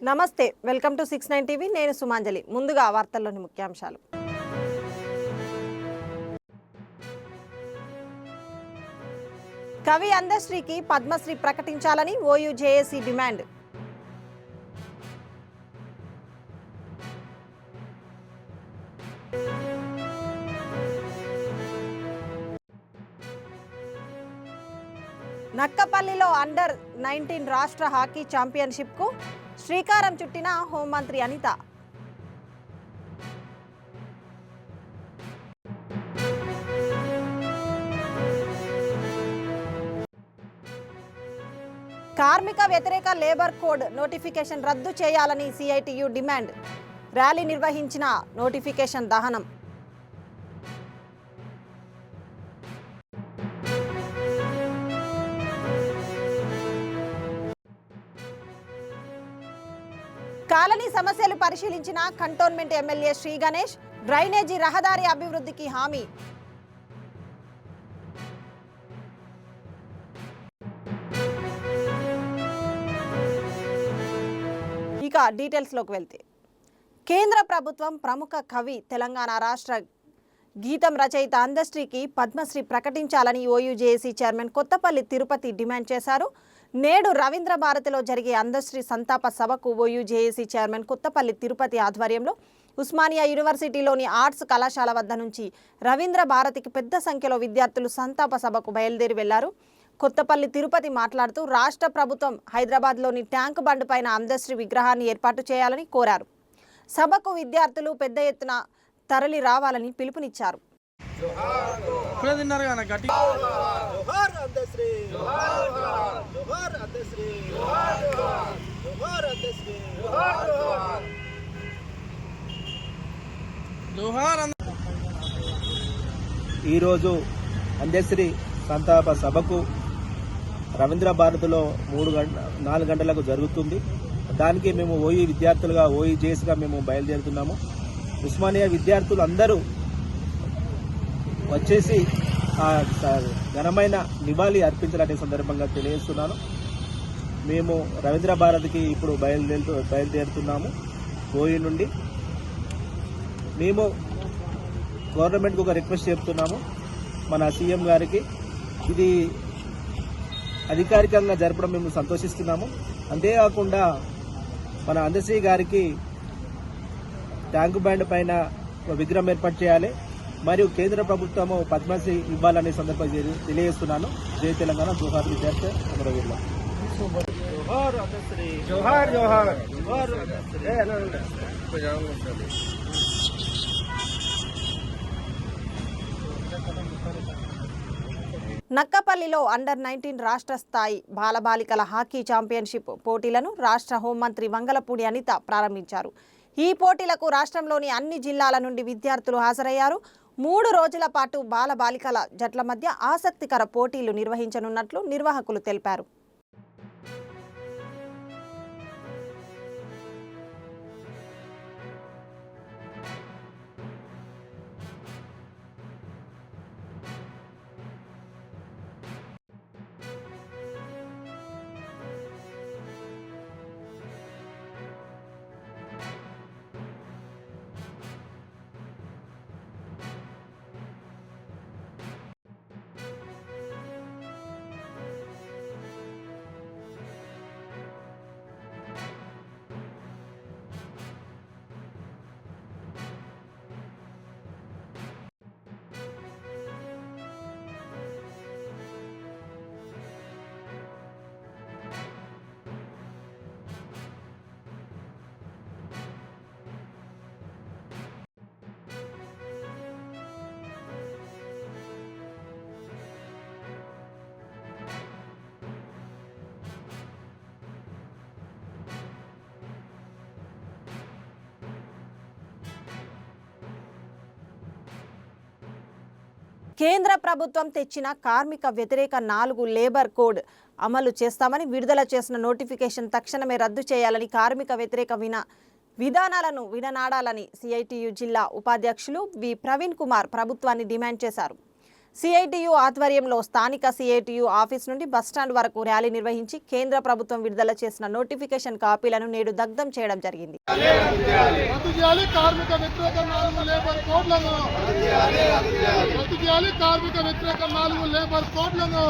నమస్తే, welcome to 69 TV. నేను సుమాంజలి. ముందుగా వార్తల్లోని ముఖ్యాంశాలు. కవి అందశ్రీకి పద్మశ్రీ ప్రకటించాలని ఓయూ జేఏసీ డిమాండ్. నక్కపల్లిలో అండర్-19 రాష్ట్ర హాకీ ఛాంపియన్షిప్కు శ్రీకారం చుట్టిన హోంమంత్రి అనిత. కార్మిక వ్యతిరేక లేబర్ కోడ్ నోటిఫికేషన్ రద్దు చేయాలని సిఐటియు డిమాండ్. ర్యాలీ నిర్వహించిన నోటిఫికేషన్ దహనం. కాలనీ సమస్యలు పరిశీలించిన cantonment MLA Shri Ganesh. Drainage రహదారి అభివృద్ధికి హామీ. ఇక డీటెయిల్స్లోకి వెళ్తే, కేంద్ర ప్రభుత్వం ప్రముఖ కవి, తెలంగాణ రాష్ట్ర గీతం రచయిత అందశ్రీకి పద్మశ్రీ ప్రకటించాలని OU JAC chairman Kothapalli Tirupati demand చేశారు. నేడు రవీంద్ర భారతిలో జరిగే అందశ్రీ సంతాప సభకు OU JAC chairman Kothapalli Tirupati ఆధ్వర్యంలో ఉస్మానియా యూనివర్సిటీలోని ఆర్ట్స్ కళాశాల వద్ద నుంచి రవీంద్ర భారతికి పెద్ద సంఖ్యలో విద్యార్థులు సంతాప సభకు బయలుదేరి వెళ్లారు. కొత్తపల్లి తిరుపతి మాట్లాడుతూ రాష్ట్ర ప్రభుత్వం హైదరాబాద్లోని ట్యాంక్ బండ్ పైన అందశ్రీ విగ్రహాన్ని ఏర్పాటు చేయాలని కోరారు. సభకు విద్యార్థులు పెద్ద ఎత్తున తరలి రావాలని పిలుపునిచ్చారు. ఈరోజు అందశ్రీ సంతాప సభకు రవీంద్ర భారతిలో 4 గంటలకు జరుగుతుంది. దానికి మేము ఓయూ విద్యార్థులుగా, ఓయూ జేఏసీగా మేము బయలుదేరుతున్నాము. ఉస్మానియా విద్యార్థులు అందరూ వచ్చేసి ఘనమైన నివాళి అర్పించాలనే సందర్భంగా తెలియజేస్తున్నాను. మేము రవీంద్ర భారతికి ఇప్పుడు బయలుదేరుతున్నాము ఓయూ నుండి. మేము గవర్నమెంట్కి ఒక రిక్వెస్ట్ చెప్తున్నాము, మన సీఎం గారికి. ఇది అధికారికంగా జరపడం మేము సంతోషిస్తున్నాము. అంతేకాకుండా మన అందశ్రీ గారికి ట్యాంక్ బండ్ పైన విగ్రహం ఏర్పాటు చేయాలి, మరియు కేంద్ర ప్రభుత్వము పద్మశ్రీ ఇవ్వాలనే సందర్భంగా తెలియజేస్తున్నాను. జై తెలంగాణ, జోహార్ విద్యార్థి అమరవీరులు. నక్కపల్లిలో అండర్-19 రాష్ట్ర స్థాయి బాలబాలికల హాకీ ఛాంపియన్షిప్ పోటీలను రాష్ట్ర హోంమంత్రి వంగలపూడి అనిత ప్రారంభించారు. ఈ పోటీలకు రాష్ట్రంలోని అన్ని జిల్లాల నుండి విద్యార్థులు హాజరయ్యారు. 3 రోజుల పాటు బాలబాలికల జట్ల మధ్య ఆసక్తికర పోటీలు నిర్వహించనున్నట్లు నిర్వాహకులు తెలిపారు. కేంద్ర ప్రభుత్వం తెచ్చిన కార్మిక వ్యతిరేక 4 లేబర్ కోడ్ అమలు చేస్తామని విడుదల చేసిన నోటిఫికేషన్ తక్షణమే రద్దు చేయాలని, కార్మిక వ్యతిరేక విధానాలను విడనాడాలని సిఐటియు జిల్లా ఉపాధ్యక్షులు వి ప్రవీణ్ కుమార్ ప్రభుత్వాన్ని డిమాండ్ చేశారు. సిఐటియు ఆధ్వర్యంలో స్థానిక సిఐటియు ఆఫీస్ నుండి బస్టాండ్ వరకు ర్యాలీ నిర్వహించి కేంద్ర ప్రభుత్వం విడుదల చేసిన నోటిఫికేషన్ కాపీలను నేడు దగ్ధం చేయడం జరిగింది. రద్దు చేయాలి కార్మిక వ్యతిరేక 4 లేబర్ కోడ్లను. రద్దు చేయాలి కార్మిక వ్యతిరేక 4 లేబర్ కోడ్లను.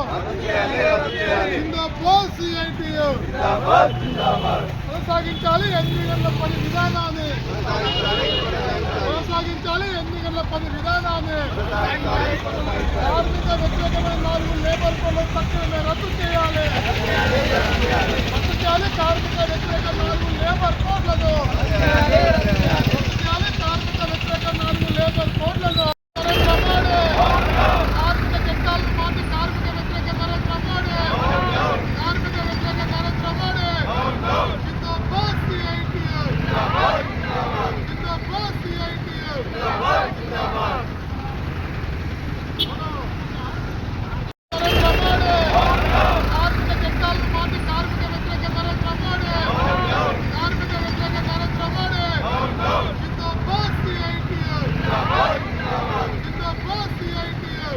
జిందాబాద్ సిఐటియు. కొనసాగించాలి 8 గంటల పని విధానాన్ని. కొనసాగించాలి 8 గంటల పని విధానాన్ని. కార్మిక వ్యతిరేకమైన 4 లేబర్ కోడ్లను తక్షణమే రద్దు చేయాలి. రద్దు చేయాలి కార్మిక వ్యతిరేక 4 లేబర్ కోడ్లను. కార్మిక వ్యతిరేక 4 లేబర్ కోడ్లను. కార్మిక చట్టాలను మార్చి కార్మిక వ్యతిరేక నరేంద్ర మోడీ. కార్మిక వ్యతిరేక నరేంద్ర మోడీ. జిందాబాద్ సిఐటియు. జిందాబాద్ సిఐటియు. కార్మిక చట్టాలను మార్చి కార్మిక వ్యతిరేక నరేంద్ర మోడీ. కార్మిక వ్యతిరేక నరేంద్ర మోడీ. జిందాబాద్ సిఐటియు. జిందాబాద్ సిఐటియు.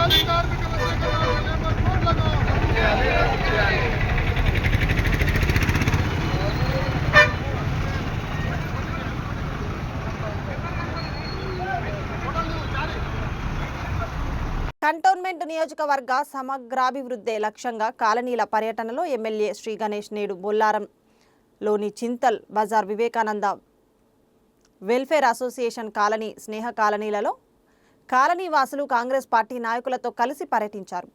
కార్మిక వ్యతిరేక 4 లేబర్ కోడ్లను. కంటోన్మెంట్ నియోజకవర్గ సమగ్రాభివృద్ధే లక్ష్యంగా కాలనీల పర్యటనలో ఎమ్మెల్యే శ్రీ గణేష్ నేడు బొల్లారంలోని Chintal Bazar Vivekananda welfare association colony Sneha కాలనీలలో కాలనీ వాసులు కాంగ్రెస్ పార్టీ నాయకులతో కలిసి పర్యటించారు.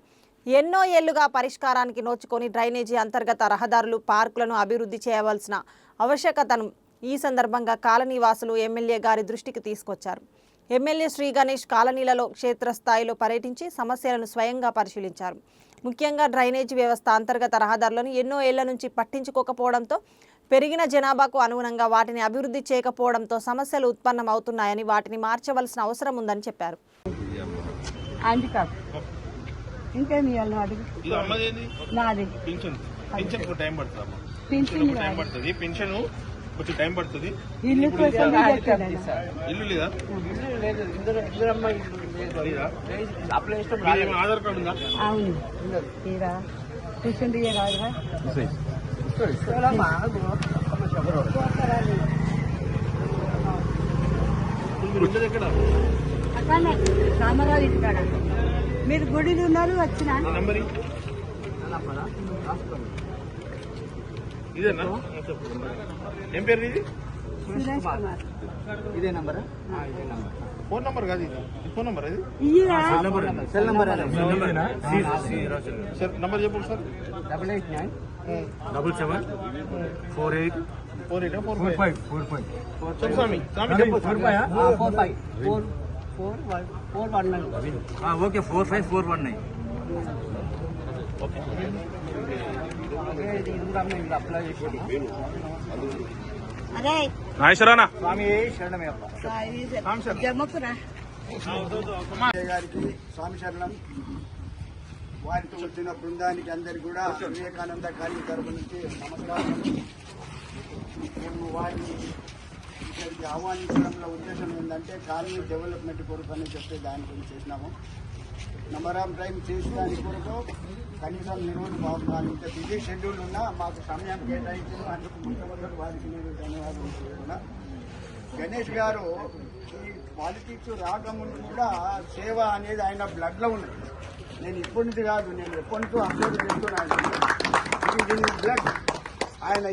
ఎన్నో ఏళ్లుగా పరిష్కారానికి నోచుకొని డ్రైనేజీ అంతర్గత రహదారులు పార్కులను అభివృద్ధి చేయవలసిన ఆవశ్యకతను ఈ సందర్భంగా కాలనీ వాసులు ఎమ్మెల్యే గారి దృష్టికి తీసుకొచ్చారు. ఎమ్మెల్యే శ్రీ గణేష్ కాలనీలలో క్షేత్రస్థాయిలో పర్యటించి సమస్యలను స్వయంగా పరిశీలించారు. ముఖ్యంగా డ్రైనేజీ వ్యవస్థ అంతర్గత రహదారులను ఎన్నో ఏళ్ల నుంచి పట్టించుకోకపోవడంతో పెరిగిన జనాభాకు అనుగుణంగా వాటిని అభివృద్ధి చేయకపోవడంతో సమస్యలు ఉత్పన్నమవుతున్నాయని వాటిని మార్చవలసిన అవసరం ఉందని చెప్పారు. కొంచెం టైం పడుతుంది. ఇల్లు లేదా ఆధార్ కార్డు ఉందా? అవును కూర్చుండి రామారావు ఇంటికాడ మీరు గుడిలో ఉన్నారు వచ్చిన ఇదేనా? ఏం పేరు ఇది? ఇదే నంబర్ ఫోన్ నంబర్ కాదు ఇది. ఫోన్ నంబర్ ఇది సెల్ నంబర్ సార్. నంబర్ చెప్పండి సార్. 8897484545 స్వామి ఓకే 45419 నాగేశ్వరనా స్వామి శరణమయ్యప్ప గారికి స్వామి శరణం. వారితో వచ్చిన బృందానికి అందరికి కూడా వివేకానంద కాలనీ తరపు నుంచి నమస్కారం. మేము వారిని ఇక్కడికి ఆహ్వానించడంలో ఉద్దేశం ఏంటంటే కాలనీ డెవలప్మెంట్ కొరకు అని చెప్పి దాని గురించి చేసినాము. నెంబర్ ఆఫ్ టైం చేసి దాని కొరకు కనీసం ఈరోజు ఇంత బిజీ షెడ్యూల్ ఉన్నా మాకు సమయం కేటాయించారు. అందుకు మొట్టమొదటి వారికి నేను ధన్యవాదాలు చెప్తున్నా. గణేష్ గారు ఈ పాలిటిక్స్ రాకముందు కూడా సేవ అనేది ఆయన బ్లడ్లో ఉన్నది. నేను ఇప్పటి నుంచి కాదు, నేను ఎప్పటి నుంచో అబ్జర్వ్ చేస్తున్నాను. ఇది బ్లడ్. ఆయన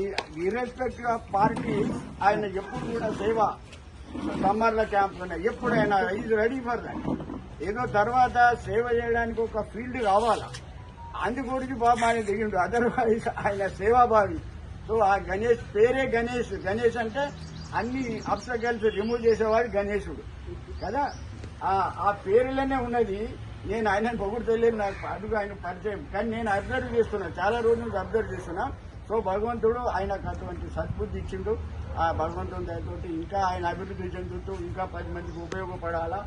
ఇర్రెస్పెక్టివ్ ఆఫ్ పార్టీ ఆయన ఎప్పుడు కూడా సేవ సమ్మర్ల క్యాంప్స్ ఉన్నాయి. ఎప్పుడైనా ఈజ్ రెడీ ఫర్ దాట్. ఏదో తర్వాత సేవ చేయడానికి ఒక ఫీల్డ్ కావాలా, అందు గురించి బాబు ఆయన దిగిండు. అదర్వైజ్ ఆయన సేవాభావి. సో ఆ గణేష్ పేరే గణేష్. గణేష్ అంటే అన్ని అబ్స్టకల్స్ రిమూవ్ చేసేవాడు గణేశుడు కదా. ఆ పేరులోనే ఉన్నది. నేను ఆయనను పొగుడుతలేదు, నాకు అడుగు ఆయన పరిచయం. కానీ నేను అబ్జర్వ్ చేస్తున్నా, చాలా రోజుల నుంచి అబ్జర్వ్ చేస్తున్నా. సో భగవంతుడు ఆయనకు అటువంటి సద్బుద్ధి ఇచ్చిండు. ఆ భగవంతుని దయతోటి ఇంకా ఆయన అభివృద్ధి చెందుతూ ఇంకా 10 మందికి ఉపయోగపడాలా.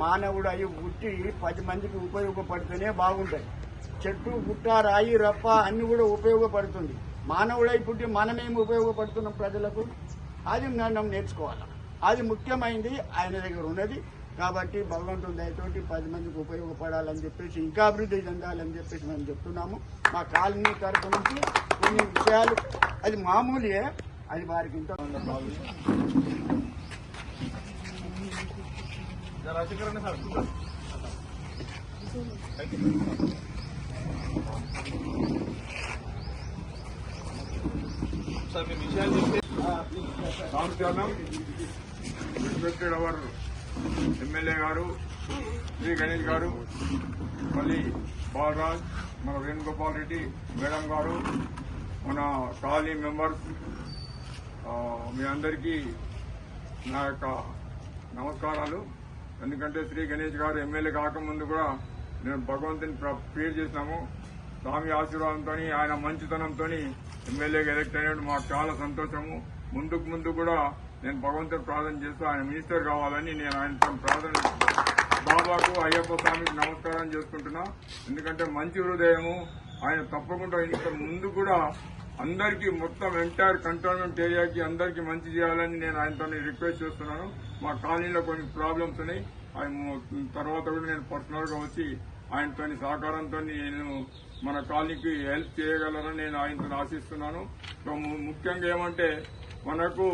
మానవుడు అయ్యి పుట్టి 10 మందికి ఉపయోగపడితేనే బాగుంటాయి. చెట్టు పుట్ట రాయి రప్ప అన్ని కూడా ఉపయోగపడుతుంది. మానవుడై పుట్టి మనమేమి ఉపయోగపడుతున్నాం ప్రజలకు, అది మనం నేర్చుకోవాలి. అది ముఖ్యమైనది ఆయన దగ్గర ఉన్నది. కాబట్టి భగవంతుని దయతోటి 10 మందికి ఉపయోగపడాలని చెప్పేసి, ఇంకా అభివృద్ధి చెందాలని చెప్పేసి మేము చెప్తున్నాము. మా కాలనీ తరపు నుంచి కొన్ని విషయాలు అది మామూలే, అది వారికి ఇంత రెస్పెక్టెడ్ అవర్ ఎమ్మెల్యే గారు శ్రీ గణేష్ గారు, మళ్ళీ బాలరాజ్, మన వేణుగోపాల్ రెడ్డి మేడం గారు, మన కాలనీ మెంబర్స్, మీ అందరికీ నా యొక్క నమస్కారాలు. ఎందుకంటే శ్రీ గణేష్ గారు ఎమ్మెల్యే కాకముందు కూడా నేను భగవంతుని ప్రేర్ చేసినాము. స్వామి ఆశీర్వాదంతో ఆయన మంచితనంతో ఎమ్మెల్యేగా ఎలక్ట్ అయినట్టు మాకు చాలా సంతోషము. ముందు కూడా నేను భగవంతుని ప్రార్థన చేస్తూ ఆయన మినిస్టర్ కావాలని నేను ఆయనతో ప్రార్థన బాబాకు అయ్యప్ప స్వామికి నమస్కారం చేసుకుంటున్నా. ఎందుకంటే మంచి హృదయము ఆయన. తప్పకుండా ఇంకా ముందు కూడా అందరికీ మొత్తం ఎంటైర్ కంటోన్మెంట్ ఏరియాకి అందరికీ మంచి చేయాలని నేను ఆయనతో రిక్వెస్ట్ చేస్తున్నాను. మా కాలనీలో కొన్ని ప్రాబ్లమ్స్ ఉన్నాయి, తర్వాత కూడా నేను పర్సనల్ గా వచ్చి ఆయనతో సహకారంతో నేను మన కాలనీకి హెల్ప్ చేయగలరని నేను ఆయనతో ఆశిస్తున్నాను. ముఖ్యంగా ఏమంటే మనకు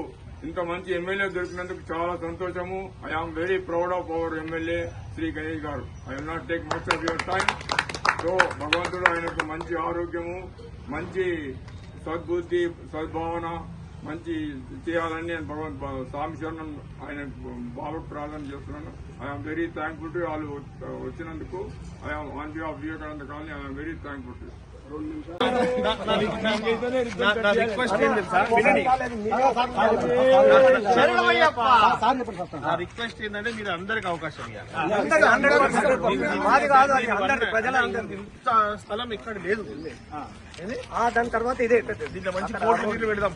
ఇంత మంచి ఎమ్మెల్యే దొరికినందుకు చాలా సంతోషము. I am very proud of our MLA Shri Ganesh garu. I will not take much of your time. So భగవంతుడు ఆయనకు మంచి ఆరోగ్యము, మంచి సద్బుద్ధి, సద్భావన మంచి చేయాలని నేను స్వామి శరణం ఆయన బాబుకు ప్రార్థన చేస్తున్నాను. ఐఎమ్ వెరీ థ్యాంక్ఫుల్ టు వాళ్ళు వచ్చినందుకు. I'm on behalf of Vivekananda colony I'm very thankful to. నా రిక్వెస్ట్ ఏంటి సార్, నా రిక్వెస్ట్ ఏంటంటే మీరు అందరికి అవకాశం ఇవ్వాలి. ఇంత స్థలం ఇక్కడ లేదు. దాని తర్వాత ఇదే దీంట్లో మంచి కోర్టు నీళ్ళు పెడదాం.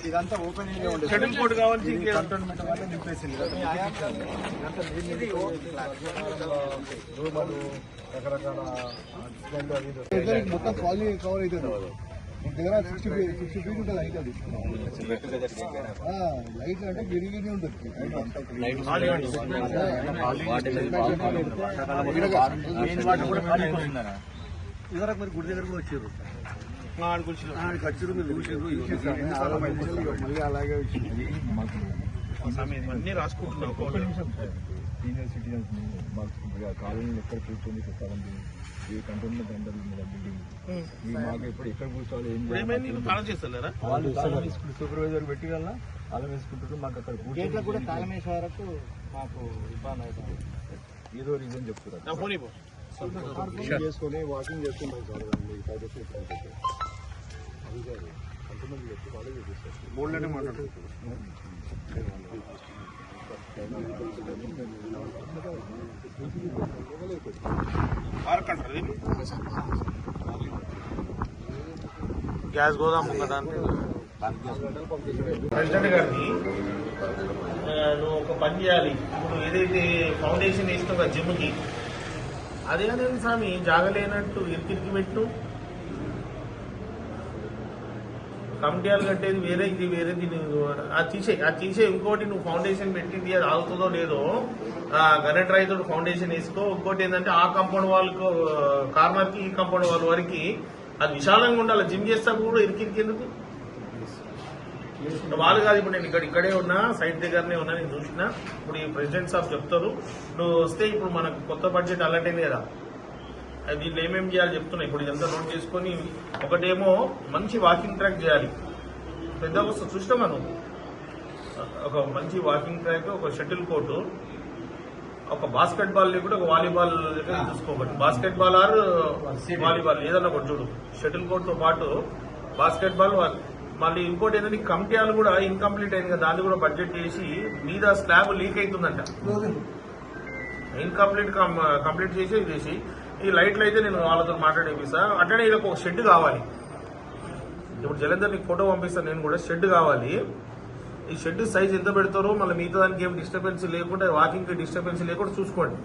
ఇదంతా ఓపెన్ షటిల్ కోర్టు కావాలి. మొత్తం కాలనీ కవర్ అవుతుంది. దగ్గర 60 feet ఉంటుంది హైట్. అది లైట్ అంటే విరిగి ఉంటుంది. ఇదివరకు మరి గుడి దగ్గర కూడా వచ్చారు. మళ్ళీ అలాగే వచ్చింది. అన్ని రాసుకుంటున్నావు. సీనియర్ సిటిజన్స్ కాలనీలు ఎక్కడ కూర్చొని చెప్పాలండి, ఏ కంటోన్మెంట్ అంటారు బిల్డింగ్ మాకు ఇప్పుడు ఎక్కడ కూర్చోవాలి, ఏం చేస్తారా వాళ్ళు సూపర్వైజర్ పెట్టి వల్ల తాళం వేసుకుంటారు. మాకు అక్కడ కూర్చొని కూడా తాళం వేసే వరకు మాకు ఇబ్బంది అవుతుంది. ఏదో రీజన్ చెప్తున్నారు. చేసుకుని వాకింగ్ చేసుకుంటారు సార్. అది కాదు, కొంతమంది వ్యక్తి కాలేజ్ చేస్తారు. బోర్డులోనే మాట్లాడుతున్నారు. గ్యాస్ గోదాం కదా అంటే ప్రెసిడెంట్ గారిని నువ్వు ఒక పని చేయాలి. ఇప్పుడు ఏదైతే ఫౌండేషన్ వేసినావు జిమ్కి, అదే అనేది స్వామి జాగలేనట్టు ఇరికి పెట్టు. కమిటీలు కట్టేది వేరే, ఇది వేరేది. అది తీసే ఇంకోటి నువ్వు ఫౌండేషన్ పెట్టింది అది ఆగుతుందో లేదో గణేట్ రైతు ఫౌండేషన్ వేసుకో. ఇంకోటి ఏంటంటే ఆ కాంపౌండ్ వాళ్ళకు కార్నర్ కి ఈ కాంపౌండ్ వాళ్ళ వరకు అది విశాలంగా ఉండాలి. జిమ్ చేస్తా కూడా ఇరికి ఎందుకు వాళ్ళు కాదు. ఇప్పుడు నేను ఇక్కడే ఉన్నా, సైట్ దగ్గరనే ఉన్నా, నేను చూసిన. ఇప్పుడు ఈ ప్రెసిడెంట్ సాబ్ చెప్తారు, నువ్వు వస్తే ఇప్పుడు మనకు కొత్త బడ్జెట్ అలర్ట్ అయింది కదా, దీంట్లో ఏమేమి చేయాలి చెప్తున్నా. ఇప్పుడు ఇదంతా నోట్ చేసుకుని ఒకటేమో మంచి వాకింగ్ ట్రాక్ చేయాలి. పెద్ద వస్తు చూసినా మనం ఒక మంచి వాకింగ్ ట్రాక్, ఒక షటిల్ కోర్టు, ఒక బాస్కెట్ బాల్ లేకుండా ఒక వాలీబాల్ చూసుకోకటి. బాస్కెట్ బాల్ ఆర్ వాలీబాల్ ఏదన్నా ఒకటి చూడు. షటిల్ కోర్ట్ తో పాటు బాస్కెట్ బాల్. మళ్ళీ ఇంకోటి ఏంటంటే కమిటీలు కూడా ఇన్కంప్లీట్ అయింది కదా, దాన్ని కూడా బడ్జెట్ చేసి మీద స్లాబ్ లీక్ అవుతుందంట. కంప్లీట్ చేసి ఈ లైట్లు అయితే నేను వాళ్ళతో మాట్లాడేపిస్తా. అట్లనే ఇలా ఒక షెడ్ కావాలి. ఇప్పుడు జలంధర్ నీకు ఫోటో పంపిస్తాను నేను కూడా. షెడ్ కావాలి. ఈ షెడ్ సైజ్ ఎంత పెడతారో మళ్ళీ మిగతా దానికి ఏం డిస్టర్బెన్స్ లేకుండా, వాకింగ్ కి డిస్టర్బెన్స్ లేకుండా చూసుకోండి.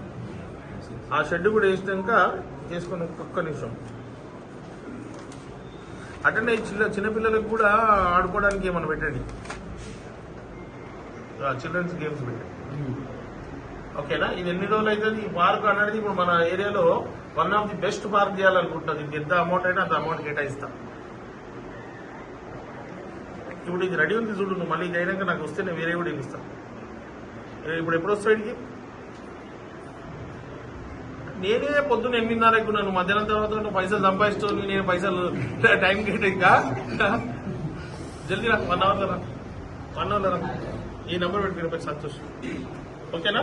ఆ షెడ్ కూడా వేసినాక చేసుకుని ఒక్క నిమిషం. అటెండ్ చిన్నపిల్లలకు కూడా ఆడుకోవడానికి ఏమన్నా పెట్టండి, చిల్డ్రన్స్ గేమ్స్ పెట్టండి. ఓకేనా? ఇది ఎన్ని రోజులు అవుతుంది ఈ పార్క్ అనేది? ఇప్పుడు మన ఏరియాలో one of the best park చేయాలనుకుంటుంది. ఇది ఎంత అమౌంట్ అయినా అంత అమౌంట్ కేటాయిస్తాం. ఇప్పుడు ఇది రెడీ ఉంది చూడు, నువ్వు మళ్ళీ ఇది అయినాక నాకు వస్తే నేను వేరే కూడా ఇస్తాను. ఇప్పుడు ఎప్పుడు వస్తావు ఇంటికి? నేనే పొద్దున్న 8:30కు నన్ను మధ్యాహ్నం తర్వాత నువ్వు పైసలు సంపాదిస్తావు, నేను పైసలు టైం కేటాయిగా జల్దీ రా, 1 అవర్లో రా, 1 అవర్లో రా. ఈ నెంబర్ పెట్టుకుని సంతోషం. ఓకేనా?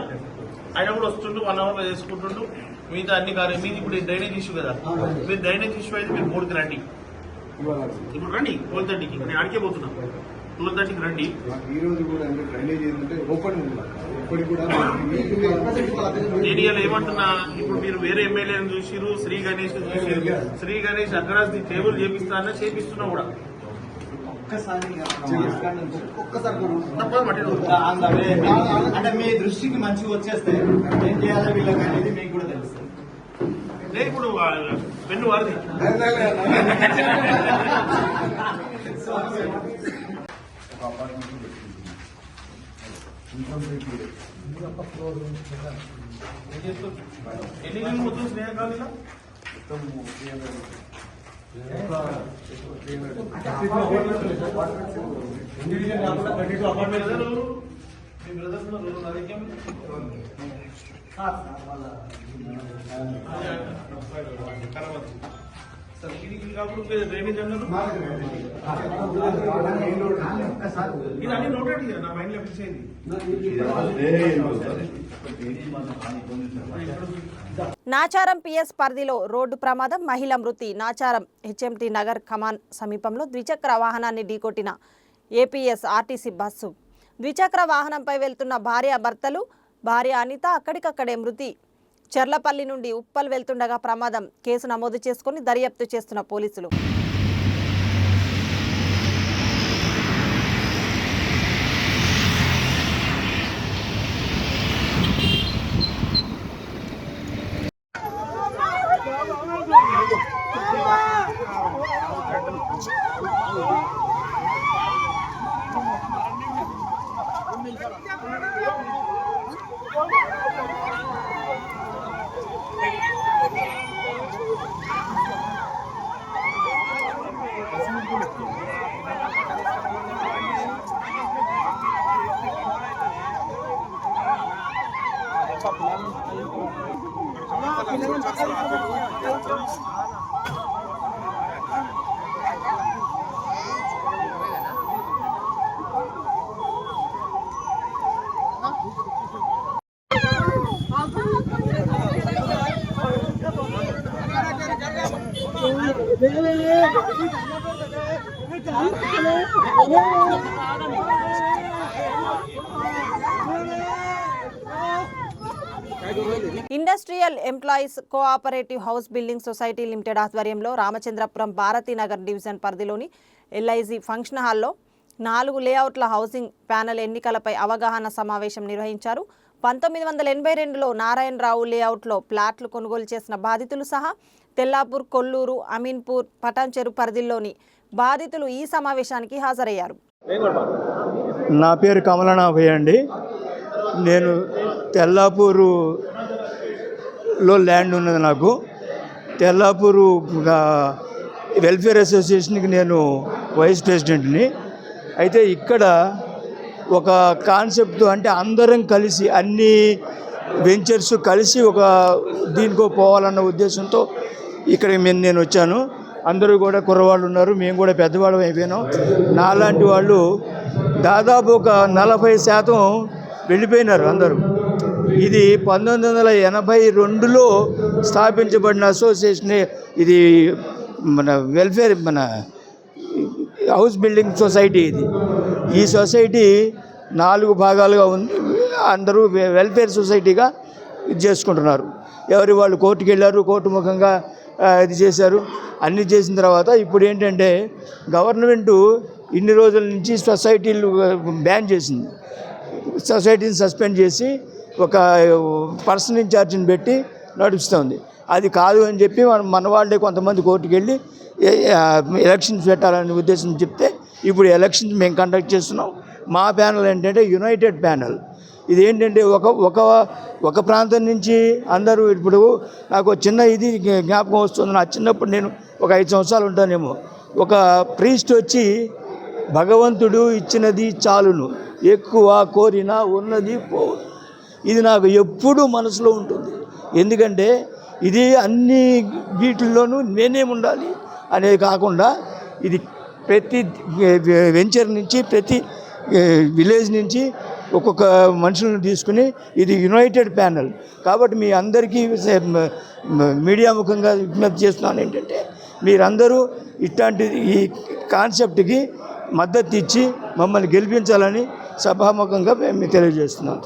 ఆయన కూడా వస్తుండు, 1 అవర్లో చేసుకుంటుండు. మిగతా అన్ని కార్యం మీది. ఇప్పుడు డ్రైనేజ్ ఇష్యూ కదా, మీరు డ్రైనేజ్ ఇష్యూ అయితే మీరు 3కి రండి. ఇప్పుడు రండి 12:30కి, నేను అడిగే పోతున్నా. 12:30కి రండి. ఈ రోజు కూడా డ్రైనేజ్ ఏంటంటే ఓపెన్ కూడా నేను ఇలా ఏమంటున్నా, ఇప్పుడు మీరు వేరే ఎమ్మెల్యేని చూసిరు, శ్రీ గణేష్ చూసిరు. Shri Ganesh Agras the table చేపిస్తా చేపిస్తున్నా కూడా అంటే మీ దృష్టికి మంచిగా వచ్చేస్తే ఏం చేయాలో వీళ్ళకి అనేది మీకు కూడా తెలుస్తుంది. ఇప్పుడు పెన్ను వారిది. ఎన్ని నెలలు మొత్తం స్నేహ కాలేదా? మీ బ్రదర్స్ సార్ ఇది కాకుండా డ్రైనేజ్ అన్నారు. ఇది అన్ని నోటెడ్ కదా, నా మైండ్ లో ఫిక్స్ అయింది. నాచారం పిఎస్ పరిధిలో రోడ్డు ప్రమాదం, మహిళ మృతి. నాచారం హెచ్ఎంటీ నగర్ కమాన్ సమీపంలో ద్విచక్ర వాహనాన్ని ఢీకొట్టిన ఏపీఎస్ ఆర్టీసీ బస్సు. ద్విచక్ర వాహనంపై వెళ్తున్న భార్యాభర్తలు. భార్య అనిత అక్కడికక్కడే మృతి. చెర్లపల్లి నుండి ఉప్పల్ వెళ్తుండగా ప్రమాదం. కేసు నమోదు చేసుకుని దర్యాప్తు చేస్తున్న పోలీసులు. Industrial employees cooperative house building society limited ఆధ్వర్యంలో రామచంద్రపురం భారతీనగర్ డివిజన్ పరిధిలోని ఎల్ఐజీ ఫంక్షన్ హాల్లో 4 లేఅవుట్ల హౌసింగ్ ప్యానెల్ ఎన్నికలపై అవగాహన సమావేశం నిర్వహించారు. 1982లో నారాయణరావు లేఅవుట్లో ప్లాట్లు కొనుగోలు చేసిన బాధితులు సహా తెల్లాపూర్, కొల్లూరు, అమీన్పూర్, పటాన్చెరు పరిధిలోని బాధితులు ఈ సమావేశానికి హాజరయ్యారు. నా పేరు కమలనాభయ్య అండి. నేను తెల్లాపూరులో ల్యాండ్ ఉన్నది నాకు. తెల్లాపూరు వెల్ఫేర్ అసోసియేషన్కి నేను వైస్ ప్రెసిడెంట్ని. అయితే ఇక్కడ ఒక కాన్సెప్ట్, అంటే అందరం కలిసి అన్ని వెంచర్స్ కలిసి ఒక దీనికో పోవాలన్న ఉద్దేశంతో ఇక్కడ నేను వచ్చాను. అందరూ కూడా కుర్రవాళ్ళు ఉన్నారు, మేము కూడా పెద్దవాళ్ళం అయిపోయినాం. నాలాంటి వాళ్ళు దాదాపు ఒక 40% వెళ్ళిపోయినారు అందరూ. ఇది 1982లో స్థాపించబడిన అసోసియేషన్. ఇది మన వెల్ఫేర్, మన హౌస్ బిల్డింగ్ సొసైటీ. ఈ సొసైటీ 4 భాగాలుగా ఉంది. అందరూ వెల్ఫేర్ సొసైటీగా ఇది చేసుకుంటున్నారు. ఎవరి వాళ్ళు కోర్టుకు వెళ్ళారు, కోర్టు ముఖంగా ఇది చేశారు. అన్నీ చేసిన తర్వాత ఇప్పుడు ఏంటంటే గవర్నమెంటు ఇన్ని రోజుల నుంచి సొసైటీలు బ్యాన్ చేసింది. సొసైటీని సస్పెండ్ చేసి ఒక పర్సన్ ఇన్ఛార్జిని పెట్టి నడుస్తుంది. అది కాదు అని చెప్పి మన వాళ్ళే కొంతమంది కోర్టుకు వెళ్ళి ఎలక్షన్స్ పెట్టాలనే ఉద్దేశం చెప్తే ఇప్పుడు ఎలక్షన్స్ మేము కండక్ట్ చేస్తున్నాం. మా ప్యానల్ ఏంటంటే యునైటెడ్ ప్యానల్. ఇదేంటంటే ఒక ప్రాంతం నుంచి అందరూ ఇప్పుడు నాకు చిన్న ఇది జ్ఞాపకం వస్తుంది. నా చిన్నప్పుడు నేను ఒక 5 సంవత్సరాలు ఉంటానేమో, ఒక ప్రీస్ట్ వచ్చి భగవంతుడు ఇచ్చినది చాలును, ఎక్కువ కోరినా ఉన్నది పోవు. ఇది నాకు ఎప్పుడూ మనసులో ఉంటుంది. ఎందుకంటే ఇది అన్ని వీటిల్లోనూ నేనే ఉండాలి అనేది కాకుండా ఇది ప్రతి వెంచర్ నుంచి ప్రతి విలేజ్ నుంచి ఒక్కొక్క మనుషులను తీసుకుని ఇది యునైటెడ్ ప్యానల్. కాబట్టి మీ అందరికీ మీడియా ముఖంగా విజ్ఞప్తి చేస్తున్నాను ఏంటంటే మీరందరూ ఇట్లాంటి ఈ కాన్సెప్ట్కి మద్దతు ఇచ్చి మమ్మల్ని గెలిపించాలని సభాముఖంగా మేము తెలియజేస్తున్నాం.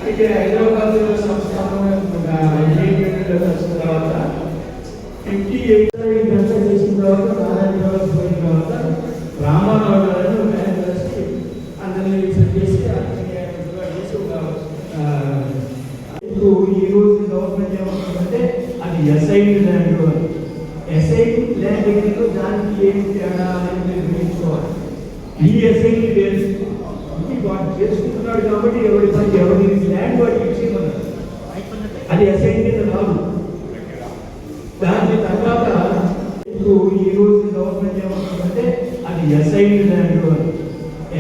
అయితే హైదరాబాద్ సంస్థానం వచ్చిన తర్వాత 58 గంట చేసిన తర్వాత హైదరాబాద్ పోయిన తర్వాత రామారావు గారు మేనేజర్స్కి అందరినీ సెట్ చేసి ఇప్పుడు ఈరోజు గవర్నమెంట్ ఏమంటుందంటే అది ఎస్ఐడ్ ల్యాండ్ అని. ఎస్ఐడ్ ల్యాండ్ ఏంటో దానికి ఏమి తేడా అనేది మీరు గ్రహించుకోవాలి. ఈ ఎస్ఐడ్ లేదు, వాడు చేసుకుంటున్నాడు కాబట్టి ఎవరి ల్యాండ్ వాడికి ఇచ్చేయమన్నారు. అది అసైన్ కింద రాదు. దాని తర్వాత ఇప్పుడు ఈరోజు గవర్నమెంట్ ఏమంటుందంటే అది ఎస్ఐడ్ ల్యాండ్ అని.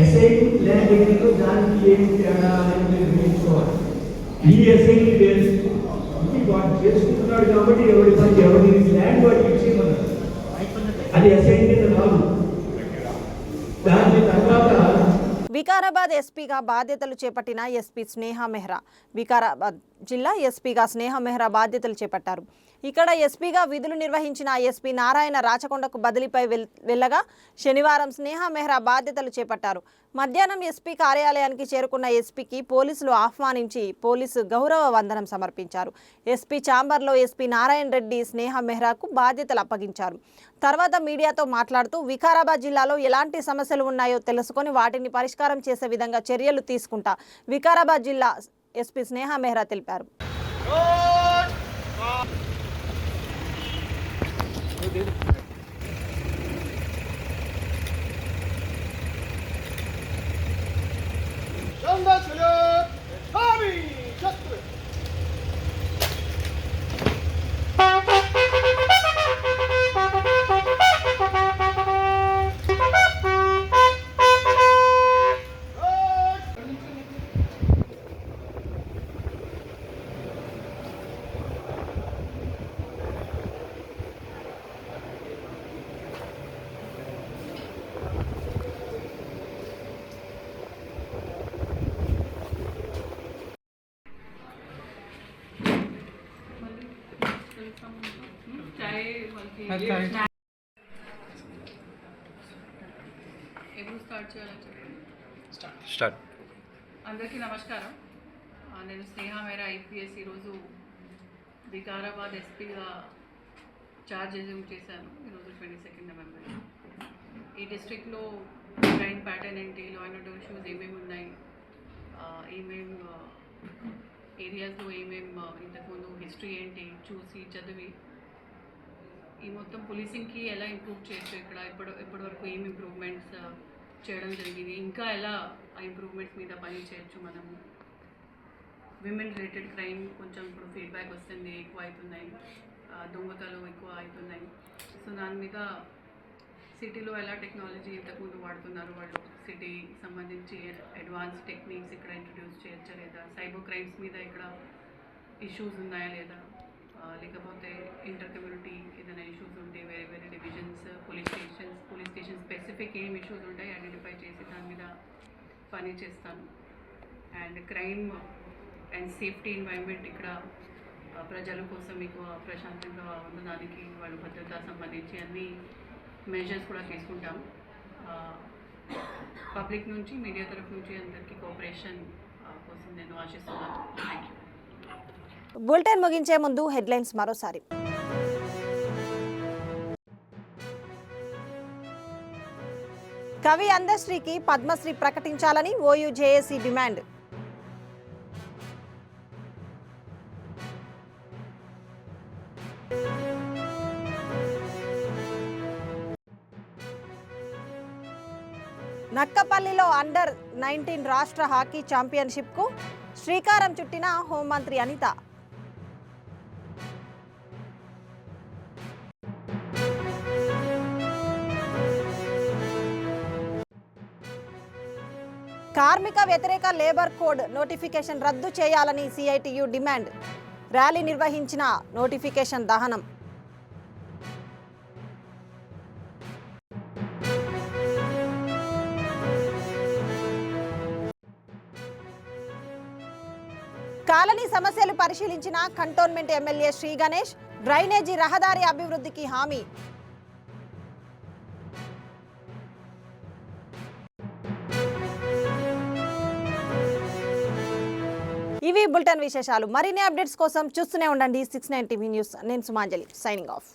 ఎస్ఐడ్ ల్యాండ్ ఏంటో దానికి ఏమి తేడా అనేది మీరు గ్రహించుకోవాలి. ఈ ఎస్ఐడ్ లేదు, వాడు చేసుకుంటున్నాడు కాబట్టి ఎవరి ల్యాండ్ వాడికి ఇచ్చేయమన్నారు. అది అసైన్ కింద రాదు. దాని తర్వాత వికారాబాద్ ఎస్పీగా బాధ్యతలు చేపట్టిన ఎస్పీ స్నేహ మెహ్రా వికారాబాద్ జిల్లా ఎస్పీగా స్నేహ మెహ్రా బాధ్యతలు చేపట్టారు. ఇక్కడ ఎస్పీగా విధులు నిర్వహించిన ఎస్పీ నారాయణ రాచకొండకు బదిలీపై వెళ్ళగా శనివారం స్నేహ మెహ్రా బాధ్యతలు చేపట్టారు. మధ్యాహ్నం ఎస్పీ కార్యాలయానికి చేరుకున్న ఎస్పీకి పోలీసులు ఆహ్వానించి పోలీసు గౌరవ వందనం సమర్పించారు. ఎస్పీ ఛాంబర్లో ఎస్పీ నారాయణ రెడ్డి స్నేహ మెహ్రాకు బాధ్యతలు అప్పగించారు. తర్వాత మీడియాతో మాట్లాడుతూ వికారాబాద్ జిల్లాలో ఎలాంటి సమస్యలు ఉన్నాయో తెలుసుకొని వాటిని పరిష్కారం చేసే విధంగా చర్యలు తీసుకుంటా వికారాబాద్ జిల్లా ఎస్పీ స్నేహ మెహ్రా తెలిపారు. అందరికీ నమస్కారం. నేను స్నేహ మెహ్రా ఐపీఎస్ ఈరోజు వికారాబాద్ ఎస్పీగా ఛార్జ్ అజ్యూమ్ చేశాను. ఈరోజు 22 నవంబర్. ఈ డిస్ట్రిక్ట్లో క్రైమ్ ప్యాటర్న్ ఏంటి, లా అండ్ ఆర్డర్ ఇష్యూస్ ఏమేమి ఉన్నాయి, ఏమేమి ఏరియాస్లో ఏమేమి ఇంతకుముందు హిస్టరీ ఏంటి చూసి చదివి ఈ మొత్తం పోలీసింగ్కి ఎలా ఇంప్రూవ్ చేయొచ్చు, ఇక్కడ ఇప్పటివరకు ఏం ఇంప్రూవ్మెంట్స్ చేయడం జరిగింది, ఇంకా ఎలా ఆ ఇంప్రూవ్మెంట్స్ మీద పని చేయొచ్చు. మనము విమెన్ రిలేటెడ్ క్రైమ్ కొంచెం ఇప్పుడు ఫీడ్బ్యాక్ వస్తుంది, ఎక్కువ అవుతున్నాయి, దొంగతలు ఎక్కువ అవుతున్నాయి. సో దాని మీద సిటీలో ఎలా టెక్నాలజీ ఇంతకుముందు వాడుతున్నారు వాళ్ళు, సిటీ సంబంధించి అడ్వాన్స్ టెక్నిక్స్ ఇక్కడ ఇంట్రడ్యూస్ చేయొచ్చా లేదా, సైబర్ క్రైమ్స్ మీద ఇక్కడ ఇష్యూస్ ఉన్నాయా లేదా, లేకపోతే ఇంటర్ కమ్యూనిటీ ఏదైనా ఇష్యూస్ ఉంటే వేరే వేరే డివిజన్స్ పోలీస్ స్టేషన్ స్పెసిఫిక్ ఏం ఇష్యూస్ ఉంటాయి ఐడెంటిఫై చేసి దాని మీద పని చేస్తాను. And crime and safety environment ఇక్కడ ప్రజల కోసం ఎక్కువ ప్రశాంతంగా ఉండడానికి వాళ్ళ భద్రత సంబంధించి అన్ని మెజర్స్ కూడా తీసుకుంటాం. పబ్లిక్ నుంచి మీడియా తరఫు నుంచి అందరికీ కోఆపరేషన్ కోసం నేను ఆశిస్తున్నాను. Thank you. బులెటిన్ ముగించే ముందు హెడ్లైన్స్ మరోసారి. కవి అందశ్రీకి పద్మశ్రీ ప్రకటించాలని ఓయూ జేఏసీ డిమాండ్. నక్కపల్లిలో అండర్-19 రాష్ట్ర హాకీ ఛాంపియన్షిప్కు శ్రీకారం చుట్టిన హోంమంత్రి అనిత. కార్మిక వ్యతిరేక లేబర్ కోడ్ నోటిఫికేషన్ రద్దు చేయాలని సిఐటియు డిమాండ్. ర్యాలీ నిర్వహించిన నోటిఫికేషన్ దహనం. కాలనీ సమస్యలు పరిశీలించిన cantonment MLA Shri Ganesh. Drainage రహదారి అభివృద్ధికి హామీ. ఇవి బులెటిన్ విశేషాలు. మరిన్ని అప్డేట్స్ కోసం చూస్తూనే ఉండండి 69 టీవీ న్యూస్. నేను సుమాంజలి, సైనింగ్ ఆఫ్.